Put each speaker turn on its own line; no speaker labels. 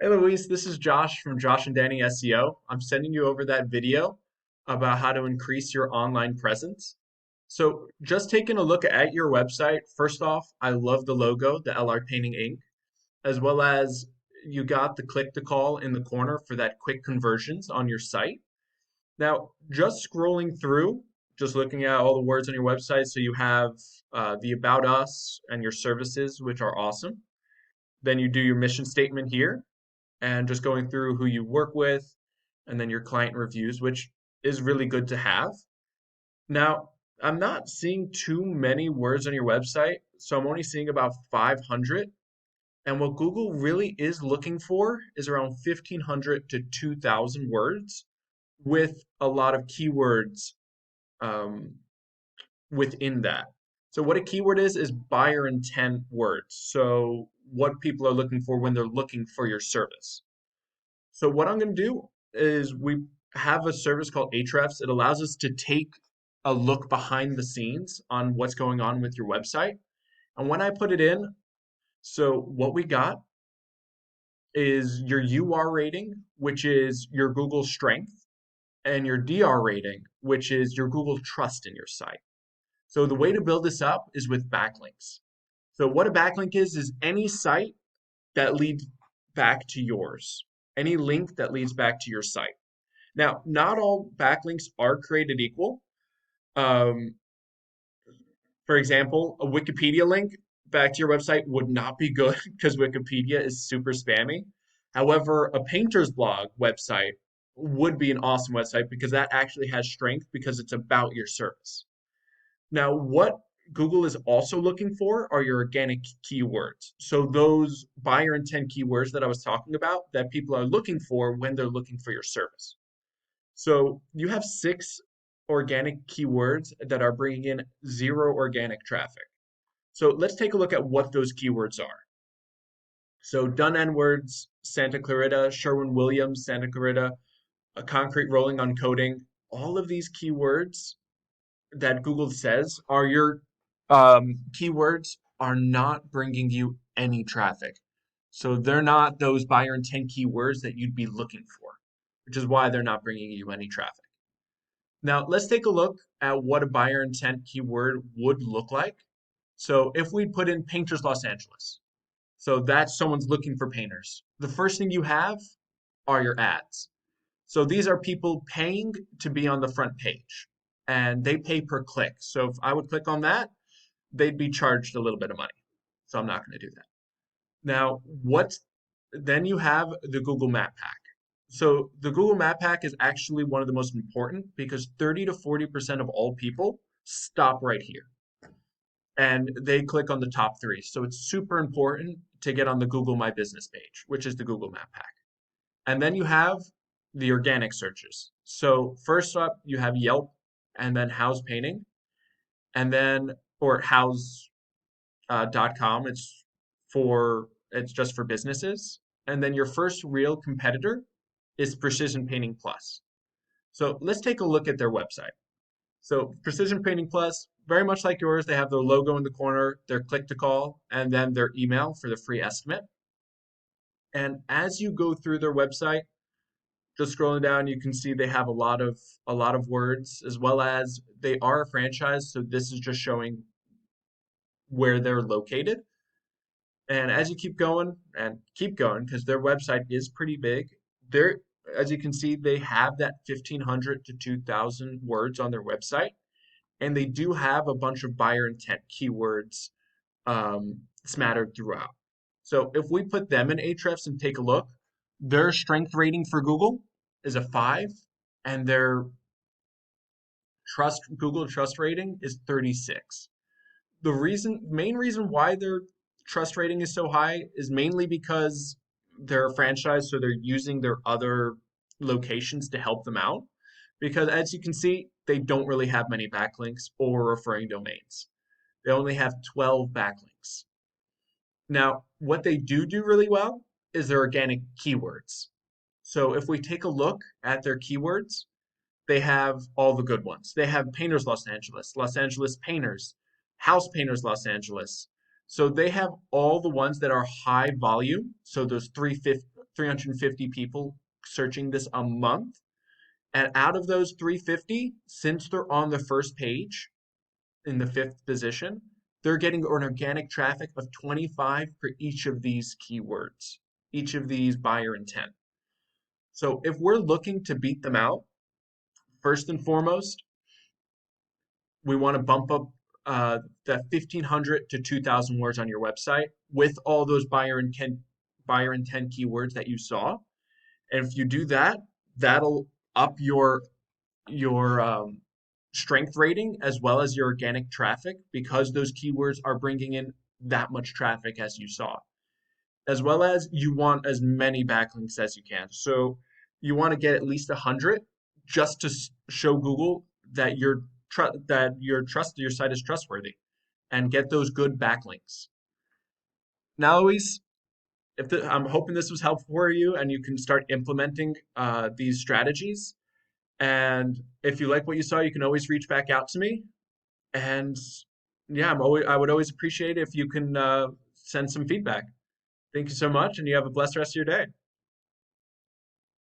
Hey Luis, this is Josh from Josh and Danny SEO. I'm sending you over that video about how to increase your online presence. So, just taking a look at your website, first off, I love the logo, the LR Painting Inc., as well as you got the click to call in the corner for that quick conversions on your site. Now, just scrolling through, just looking at all the words on your website, so you have the About Us and your services, which are awesome. Then you do your mission statement here and just going through who you work with and then your client reviews, which is really good to have. Now, I'm not seeing too many words on your website, so I'm only seeing about 500. And what Google really is looking for is around 1,500 to 2,000 words with a lot of keywords um, within that. So, what a keyword is buyer intent words. So, what people are looking for when they're looking for your service. So what I'm going to do is we have a service called Ahrefs. It allows us to take a look behind the scenes on what's going on with your website. And when I put it in, so what we got is your UR rating, which is your Google strength, and your DR rating, which is your Google trust in your site. So the way to build this up is with backlinks. So what a backlink is any site that leads back to yours, any link that leads back to your site. Now, not all backlinks are created equal. Um, for example, a Wikipedia link back to your website would not be good because Wikipedia is super spammy. However, a painter's blog website would be an awesome website because that actually has strength because it's about your service. Now, what Google is also looking for are your organic keywords. So those buyer intent keywords that I was talking about that people are looking for when they're looking for your service. So you have six organic keywords that are bringing in zero organic traffic. So let's take a look at what those keywords are. So Dunn Edwards, Santa Clarita, Sherwin-Williams, Santa Clarita, a concrete rolling on coating. All of these keywords that Google says are your keywords are not bringing you any traffic. So they're not those buyer intent keywords that you'd be looking for, which is why they're not bringing you any traffic. Now, let's take a look at what a buyer intent keyword would look like. So if we put in painters Los Angeles, so that's someone's looking for painters. The first thing you have are your ads. So these are people paying to be on the front page and they pay per click. So if I would click on that, they'd be charged a little bit of money. So I'm not going to do that. Now, then you have the Google Map Pack. So the Google Map Pack is actually one of the most important because 30 to 40% of all people stop right here and they click on the top three. So it's super important to get on the Google My Business page, which is the Google Map Pack. And then you have the organic searches. So first up, you have Yelp and then House Painting and then, or House .com. It's just for businesses. And then your first real competitor is Precision Painting Plus. So let's take a look at their website. So Precision Painting Plus, very much like yours, they have their logo in the corner, their click to call, and then their email for the free estimate. And as you go through their website, just scrolling down, you can see they have a lot of words as well as they are a franchise. So this is just showing where they're located. And as you keep going and keep going, because their website is pretty big, they're, as you can see, they have that 1,500 to 2,000 words on their website, and they do have a bunch of buyer intent keywords smattered throughout. So if we put them in Ahrefs and take a look, their strength rating for Google is a 5, and their Google trust rating is 36. Main reason why their trust rating is so high is mainly because they're a franchise, so they're using their other locations to help them out. Because as you can see, they don't really have many backlinks or referring domains. They only have 12 backlinks. Now, what they do really well is their organic keywords. So if we take a look at their keywords, they have all the good ones. They have Painters Los Angeles Painters, House Painters Los Angeles. So they have all the ones that are high volume. So those 350 people searching this a month. And out of those 350, since they're on the first page in the fifth position, they're getting an organic traffic of 25 for each of these keywords, each of these buyer intent. So if we're looking to beat them out, first and foremost, we want to bump up that 1,500 to 2,000 words on your website with all those buyer intent keywords that you saw. And if you do that, that'll up your strength rating as well as your organic traffic because those keywords are bringing in that much traffic as you saw. As well as you want as many backlinks as you can. So you want to get at least 100 just to show Google that your site is trustworthy and get those good backlinks. Now, Luis, I'm hoping this was helpful for you and you can start implementing these strategies. And if you like what you saw, you can always reach back out to me. And yeah, I would always appreciate it if you can send some feedback. Thank you so much, and you have a blessed rest of your day.